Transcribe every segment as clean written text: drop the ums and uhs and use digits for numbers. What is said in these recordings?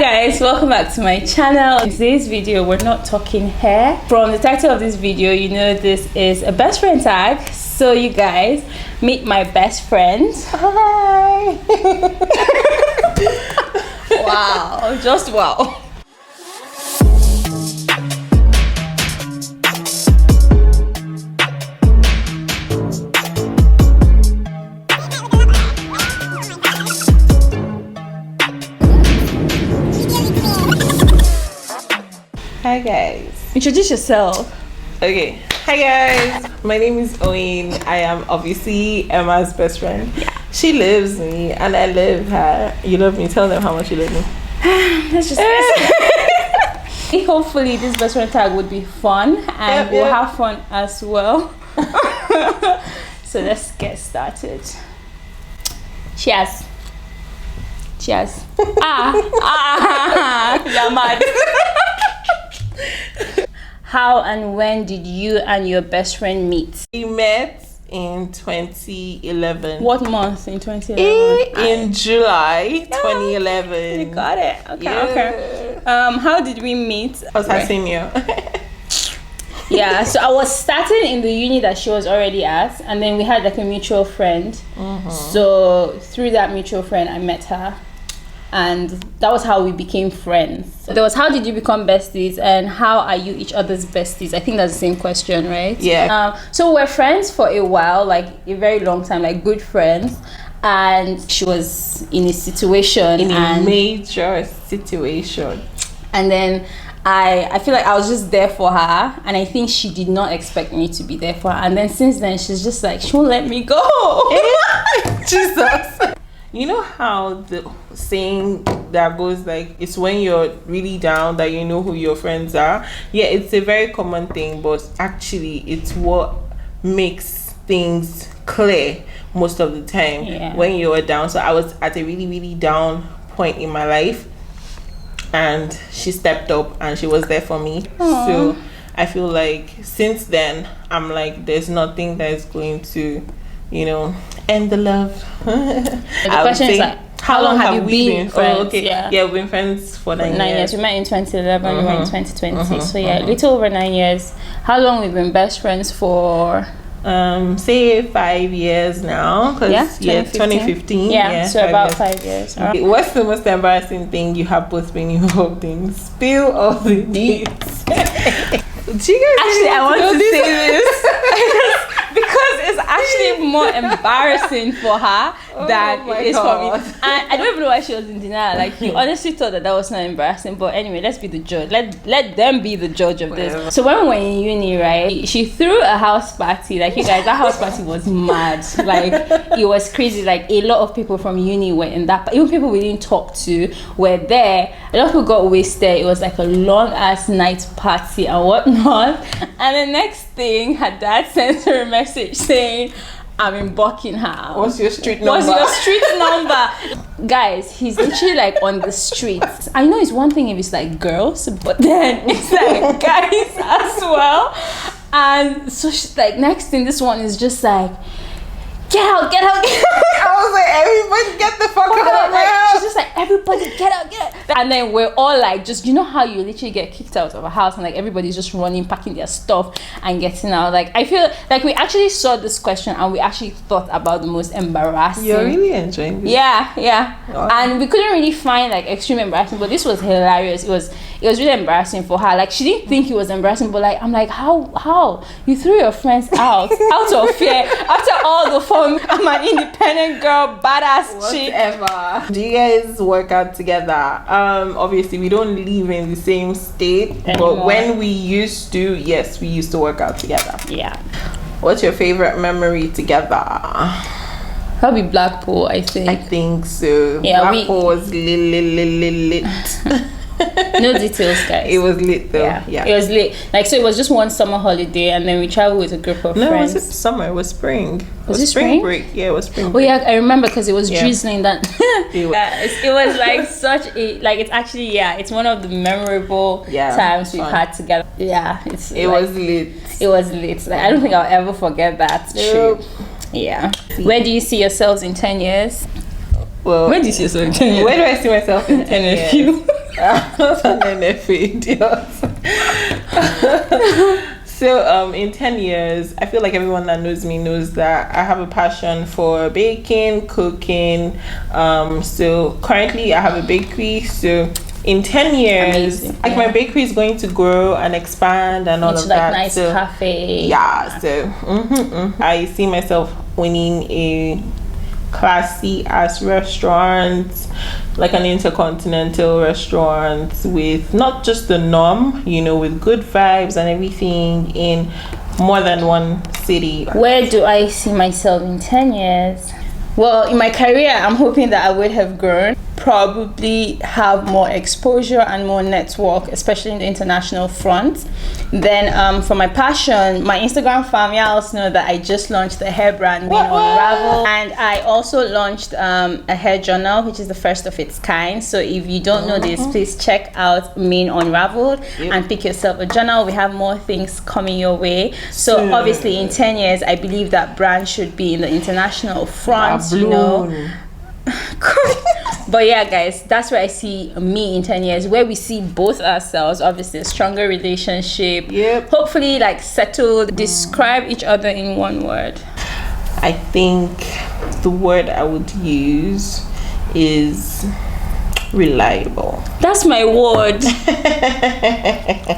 guys, welcome back to my channel. In today's video we're not talking hair. From the title of this video you know this is a best friend tag, so you guys meet my best friend. Hi. Wow, just wow. Hi guys. Introduce yourself. Okay. Hi guys. My name is Owen. I am obviously Emma's best friend. She loves me and I love her. You love me. Tell them how much you love me. Let's just hopefully this best friend tag would be fun and we'll have fun as well. So let's get started. Cheers. Cheers. You're mad. How and when did you and your best friend meet? We met in 2011. What month in 2011? In July 2011. You got it. Okay, yeah. okay. How did we meet? I was her senior. Yeah, so I was starting in the uni that she was already at, and then we had like a mutual friend. So through that mutual friend I met her, and that was how we became friends. So there was how did you become besties and how are you each other's besties? I think that's the same question, right? Yeah. So we're friends for a while, like a very long time, like good friends. And she was in a situation, in a major situation, and then I feel like I was just there for her, and I think she did not expect me to be there for her. And then since then she's just like, she won't let me go. Jesus. You know how the saying that goes, like, it's when you're really down that you know who your friends are. Yeah, it's a very common thing, but actually it's what makes things clear most of the time when you're down. So I was at a really, really down point in my life, and she stepped up and she was there for me. Aww. So I feel like since then I'm like, there's nothing that is going to, you know, end the love. The question is like, how long have you been friends? Oh, okay. Yeah, we've been friends for 9 years. We met in 2011, we were in 2020. So yeah, a little over 9 years. How long we've been best friends for? Say 5 years now. Cause 2015. Yeah, so about 5 years. Okay. What's the most embarrassing thing you have both been involved in? Spill all the deets. Do you guys actually I want to say this because it's actually more embarrassing for her than it is for me. And I don't even know why she was in denial. Like, you honestly thought that was not embarrassing, but anyway, let's be the judge. Let them be the judge of this. So when we were in uni, right, she threw a house party. Like, you guys, that house party was mad. Like, it was crazy. Like, a lot of people from uni were in that. Even people we didn't talk to were there. A lot of people got wasted. It was like a long ass night party and whatnot. And the next thing, her dad sent her a message saying, I'm in Buckingham. What's your street number? Guys, he's literally like on the streets. I know it's one thing if it's like girls, but then it's like guys as well. And so she's like, next thing, this one is just like, get out, get out, get out. I was like, everybody get the fuck out of my house. She's just like, everybody get out, get out. And then we're all like, just, you know how you literally get kicked out of a house and like everybody's just running, packing their stuff and getting out. Like, I feel like we actually saw this question and we actually thought about the most embarrassing. You're really enjoying this. Yeah. Wow. And we couldn't really find like extreme embarrassing, but this was hilarious. It was really embarrassing for her. Like, she didn't think it was embarrassing, but like, I'm like, how you threw your friends out of fear after all the fun. I'm an independent girl, badass chick. Whatever. Do you guys work out together? Obviously we don't live in the same state anymore. But when we used to, yes, we used to work out together. Yeah. What's your favorite memory together? Probably Blackpool, I think. I think so. Yeah, Blackpool was lit. No details, guys. It was lit though. Yeah. It was lit. Like, so it was just one summer holiday and then we traveled with a group of friends. No, it wasn't summer, it was spring. Was it spring break? Yeah, it was spring break. Oh yeah, I remember because it was drizzling that. It was like such a, like, it's actually, it's one of the memorable times we've had together. Yeah, it was lit. It was lit. Like, I don't think I'll ever forget that trip. Yeah. Where do you see yourselves in 10 years? Well, where do you see yourself in 10 years? Where do I see myself in 10 years? I'm not an NFA idiot. So in 10 years, I feel like everyone that knows me knows that I have a passion for baking, cooking. So currently I have a bakery. So in 10 years, like my bakery is going to grow and expand and all of that. Nice so, cafe. Yeah. So I see myself winning a classy ass restaurant, like an intercontinental restaurant with not just the norm, you know, with good vibes and everything in more than one city. Where do I see myself in 10 years? Well, in my career, I'm hoping that I would have grown, probably have more exposure and more network, especially in the international front. Then for my passion, my Instagram fam, y'all know that I just launched a hair brand, Mean Unravel, and I also launched a hair journal, which is the first of its kind. So if you don't know this, please check out Mean Unraveled and pick yourself a journal. We have more things coming your way. So obviously in 10 years, I believe that brand should be in the international front, you know. But yeah, guys, that's where I see me in 10 years, where we see both ourselves, obviously a stronger relationship, hopefully like settled. Describe each other in one word. I think the word I would use is reliable. That's my word.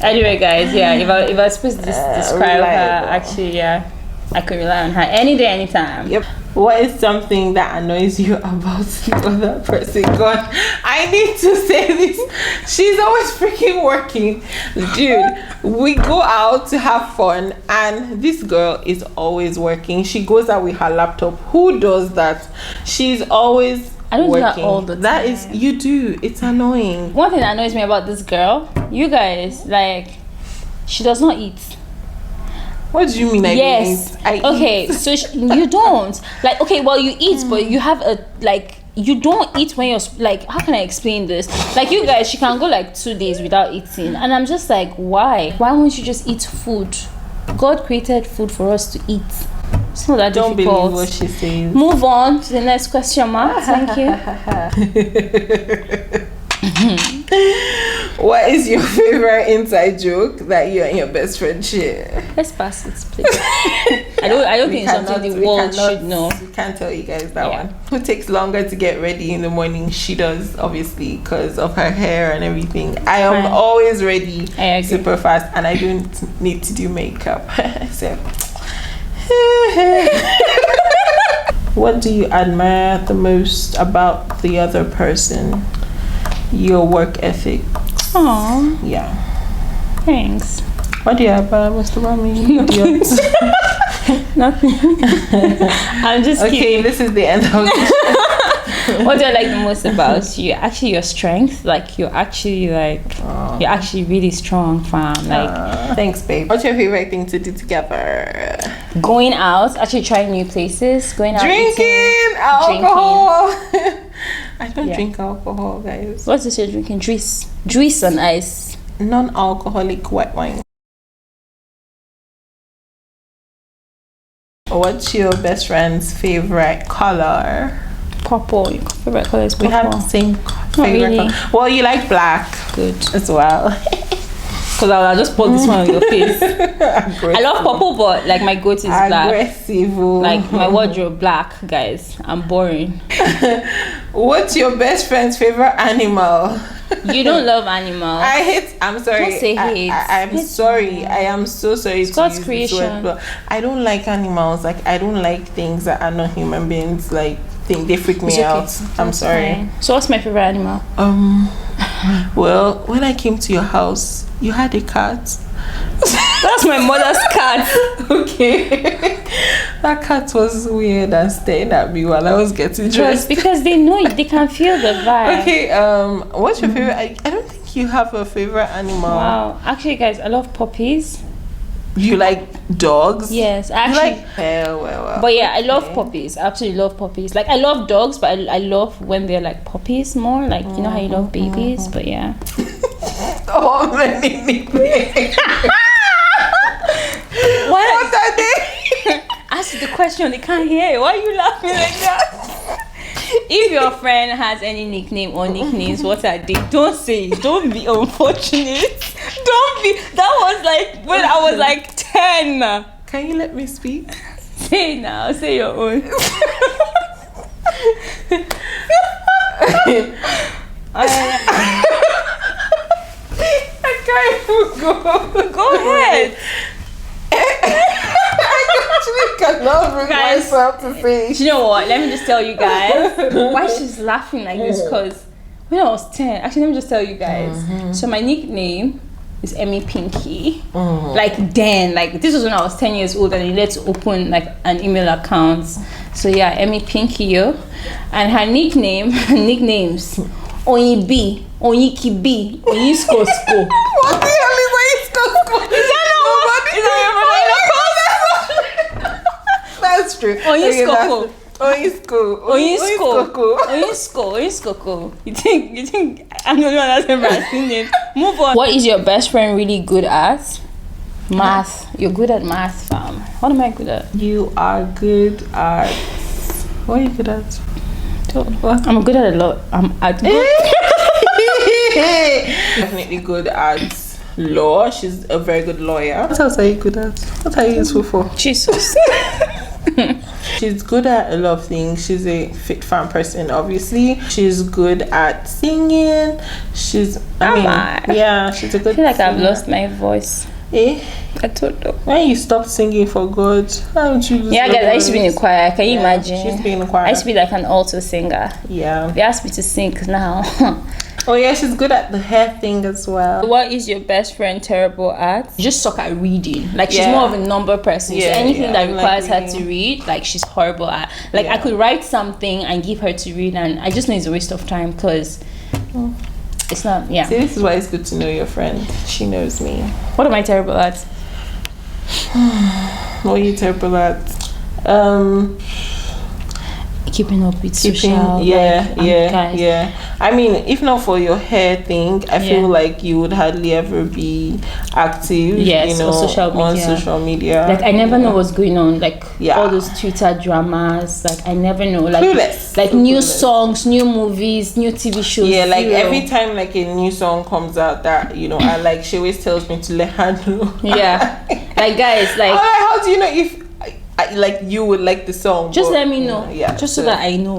Anyway, guys, yeah, if I was supposed to describe her, actually, yeah, I could rely on her any day, anytime. Yep. What is something that annoys you about the other person? God, I need to say this. She's always freaking working. Dude, we go out to have fun and this girl is always working. She goes out with her laptop. Who does that? She's always I don't working. do that all the time. That is, you do. It's annoying. One thing that annoys me about this girl, you guys, like, she does not eat. What do you mean? Yes. Okay, so you don't. Like, okay, well, you eat, but you have a, like, you don't eat when you're, like, how can I explain this? Like, you guys, she can go, like, 2 days without eating. And I'm just like, why? Why won't you just eat food? God created food for us to eat. It's not that don't difficult. Believe what she says. Move on to the next question, mark. Thank you. What is your favorite inside joke that you and your best friend share? Let's pass it, please. I don't think it's something the world should know. We can't tell you guys that one. Who takes longer to get ready in the morning? She does, obviously, because of her hair and everything. I am always ready, super fast, and I don't need to do makeup. So, what do you admire the most about the other person? Your work ethic. Oh, yeah. Thanks. What do you admire most about me? Nothing. I'm just kidding. Okay, this is the end of it. What do I like the most about you? Actually, your strength. Like, you're actually really strong, fam. Like, thanks, babe. What's your favorite thing to do together? Going out, actually trying new places, going out, drinking alcohol. I don't drink alcohol, guys. What's this you're drinking? Juice on ice. Non-alcoholic white wine. What's your best friend's favorite color? Purple. Your favorite color is purple. We have the same favorite color. Well, you like black. Good. As well. Because I'll just put this one on your face. I love purple, but like my goat is black. Aggressive. Like my wardrobe black, guys. I'm boring. What's your best friend's favorite animal? You don't love animals. I'm sorry. Don't say hate. I'm sorry. I am so sorry. It's God's creation. But I don't like animals. Like, I don't like things that are not human beings. Like, they freak me out. I'm sorry. Fine. So what's my favorite animal? Well, when I came to your house, you had a cat. That's my mother's cat. Okay. That cat was weird and staring at me while I was getting dressed. Because they know they can feel the vibe. Okay, what's your favorite? I don't think you have a favorite animal. Wow. Actually, guys, I love puppies. You like dogs? Yes, actually. Well. But yeah, I love puppies. I absolutely love puppies. Like, I love dogs, but I love when they're like puppies more. Like, you know how you love babies, but yeah. Oh, many nicknames. What are they? Ask the question, they can't hear. Why are you laughing like that? If your friend has any nickname or nicknames, what are they? Don't say it. Don't be unfortunate. Don't be. That was like when I was like 10. Can you let me speak? Say it now. Say your own. I can't even go. Go ahead. I actually cannot bring myself to say. Do you know what? Let me just tell you guys why she's laughing like this. Because when I was 10, actually, let me just tell you guys. So my nickname is Emmy Pinky. Like then, like this was when I was 10 years old and I needed to open like an email account. So yeah, Emmy Pinky, yo. And her nicknames, Oyibi, Oyikibi, Oyisko. What the hell is Oyisko? Is that not what? Is that your That's true. Oyisko. Oyisko. You think I'm the only one that's embarrassing it? Move on. What is your best friend really good at? Math. You're good at math, fam. What am I good at? You are good at. What are you good at? What? I'm good at a lot. I'm at good. Definitely good at law. She's a very good lawyer. What else are you good at? What are you useful for? Jesus. She's good at a lot of things. She's a fit fan person, obviously. She's good at singing. She's she's a good I feel like singer. I've lost my voice. I don't know. When you stopped singing for God, how would you lose Yeah, guys, I used to be in the choir. Can you imagine? She's been in the choir. I used to be like an alto singer. Yeah. They asked me to sing now. Oh yeah, she's good at the hair thing as well. What is your best friend terrible at? You just suck at reading. Like she's more of a number person. So anything that requires her to read, like she's horrible at. Like I could write something and give her to read, and I just know it's a waste of time because it's not. Yeah. See, this is why it's good to know your friend. She knows me. What am I terrible at? What are you terrible at? Keeping up with social. Yeah. I mean, if not for your hair thing, I feel like you would hardly ever be active. Yes, on social media. Like I never know what's going on. Like all those Twitter dramas. Like I never know. Like clueless. Like new songs, new movies, new TV shows. Yeah, like every time like a new song comes out that I like, she always tells me to let her know. Yeah, like guys, like how do you know if like you would like the song? Just let me know. Just so that I know.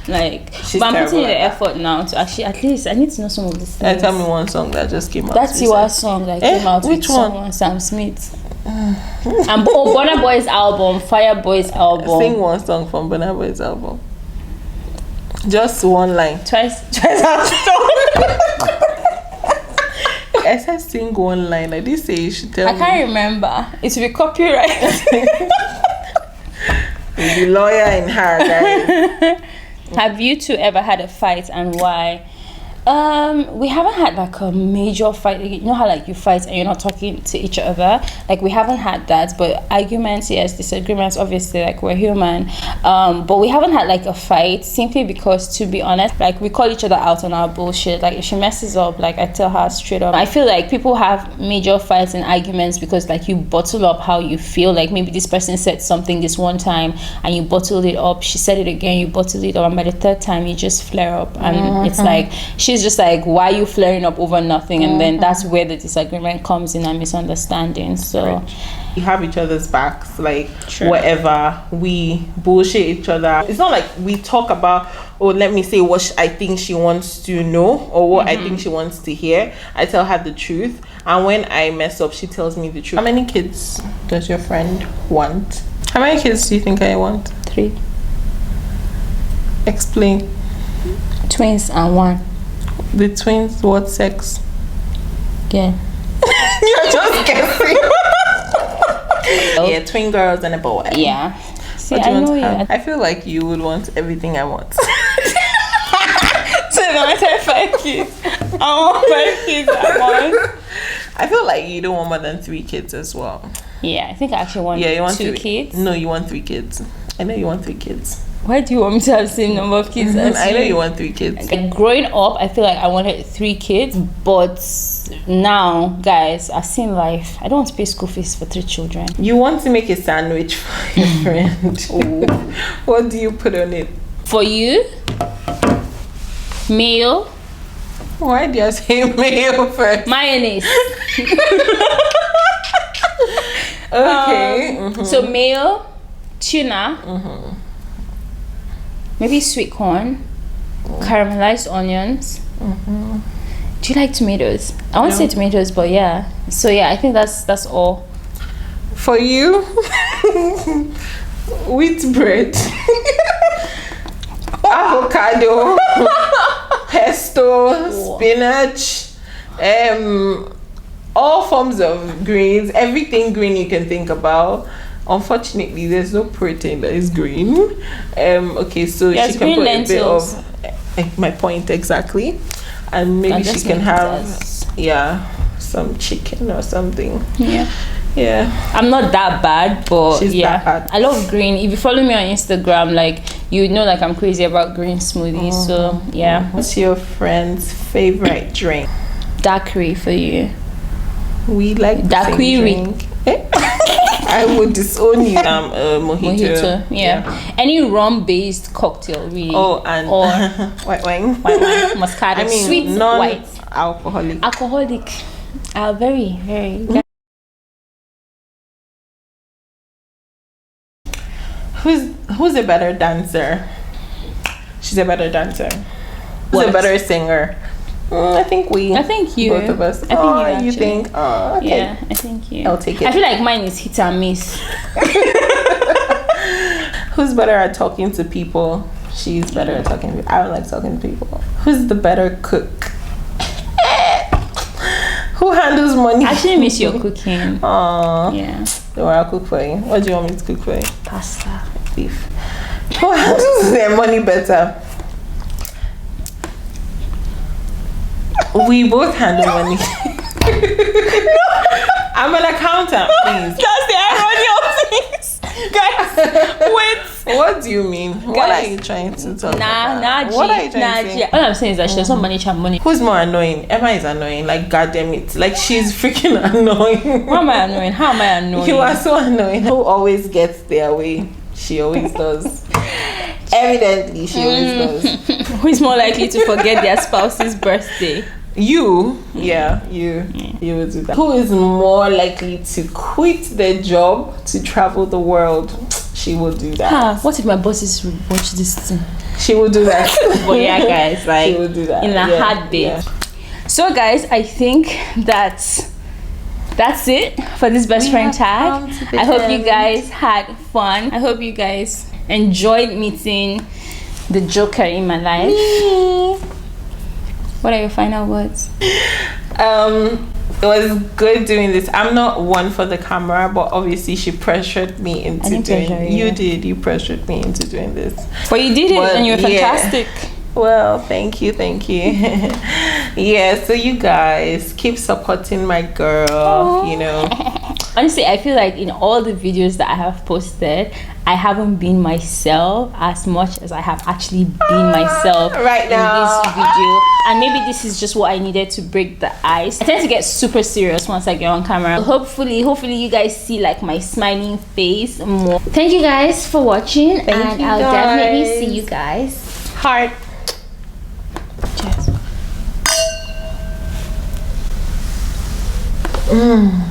Like, but I'm putting in the effort now to actually, at least I need to know some of these things. Tell me one song that just came out. That's your song that came out. Which with one? Sam Smith. And Burna Boy's album, Fireboy's album. Sing one song from Burna Boy's album. Just one line. Twice I said sing one line. I did say you should tell me. I can't remember. It will be copyright. The lawyer in her, guys. Have you two ever had a fight and why? We haven't had like a major fight. You know how like you fight and you're not talking to each other? Like we haven't had that, but arguments, yes, disagreements, obviously, like we're human. But we haven't had like a fight simply because, to be honest, like we call each other out on our bullshit. Like if she messes up, like I tell her straight up. I feel like people have major fights and arguments because like you bottle up how you feel. Like maybe this person said something this one time and you bottled it up. She said it again, you bottled it up, and by the third time you just flare up, and it's like she's just like, why are you flaring up over nothing? And then that's where the disagreement comes in and misunderstanding. So we have each other's backs, like whatever, we bullshit each other. It's not like we talk about, let me say what I think she wants to know or what I think she wants to hear. I tell her the truth, and when I mess up, she tells me the truth. How many kids does your friend want? How many kids do you think I want? 3. Explain. Twins and 1. The twins, what sex? Yeah. You're just guessing. Yeah, twin girls and a boy. Yeah. See, I know you. I feel like you would want everything I want. So no matter 5 kids, I want 5 kids at once. I feel like you don't want more than 3 kids as well. Yeah, I think I actually want, you want 2 kids. No, you want 3 kids. I know you want 3 kids. Why do you want me to have the same number of kids as I know you want 3 kids. Like, growing up, I feel like I wanted 3 kids, but now, guys, I've seen life. I don't want to pay school fees for 3 children. You want to make a sandwich for your friend. What do you put on it? For you, Mayo. Why do I say mayo first? Mayonnaise. Okay. So mayo, tuna, maybe sweet corn, caramelized onions. Do you like tomatoes? I won't say tomatoes, but yeah. So yeah, I think that's all. For you, wheat bread, avocado, pesto, spinach, all forms of greens, everything green you can think about. Unfortunately, there's no protein that is green. Okay, so yes, she can put lentils. a bit of my point exactly, and maybe she can have some chicken or something. Yeah, I'm not that bad, but she's that bad. I love green. If you follow me on Instagram, like you know, like I'm crazy about green smoothies. So yeah. What's your friend's favorite drink? Daiquiri for you. We like daiquiri. I would disown you. Mojito. Yeah. Any rum-based cocktail, really. Oh, and or white wine, Moscato. I mean, sweet white. Alcoholic. Very, very. Who's a better dancer? She's a better dancer. Who's a better singer? I think you. Both of us. You think? Oh, okay. Yeah, I think you. I'll take it. I feel like mine is hit and miss. Who's better at talking to people? She's better at talking to people. I don't like talking to people. Who's the better cook? Who handles money? I actually miss your cooking. Aww. Yeah. Don't worry, I'll cook for you. What do you want me to cook for you? Pasta. Beef. Who handles their money better? We both handle money. I'm an accountant, please. That's the irony of things. Guys, wait. What do you mean? What are you trying to talk about? What are you trying to say? All I'm saying is that she doesn't manage her money. Who's more annoying? Emma is annoying. Like, goddamn it. Like, she's freaking annoying. How am I annoying? How am I annoying? You are so annoying. Who always gets their way? She always does. Evidently, she always does. Who is more likely to forget their spouse's birthday? You. Yeah, you. You would do that. Who is more likely to quit their job to travel the world? She will do that. What if my bosses watch this thing? She will do that. But yeah, guys, like she will do that in a heartbeat. Yeah. So, guys, I think that's it for this best friend tag. I hope you guys had fun. I hope you guys enjoyed meeting the Joker in my life. What are your final words? It was good doing this. I'm not one for the camera, but obviously she pressured me into doing it. You pressured me into doing this. But you did it, and you're fantastic. Well, thank you. Yeah, so you guys keep supporting my girl. Aww. You know, honestly, I feel like in all the videos that I have posted, I haven't been myself as much as I have actually been myself right now in this video. And maybe this is just what I needed to break the ice. I tend to get super serious once I get on camera. Hopefully you guys see like my smiling face more. Thank you guys for watching. Thank you I'll guys. definitely see you guys. Heart. Cheers.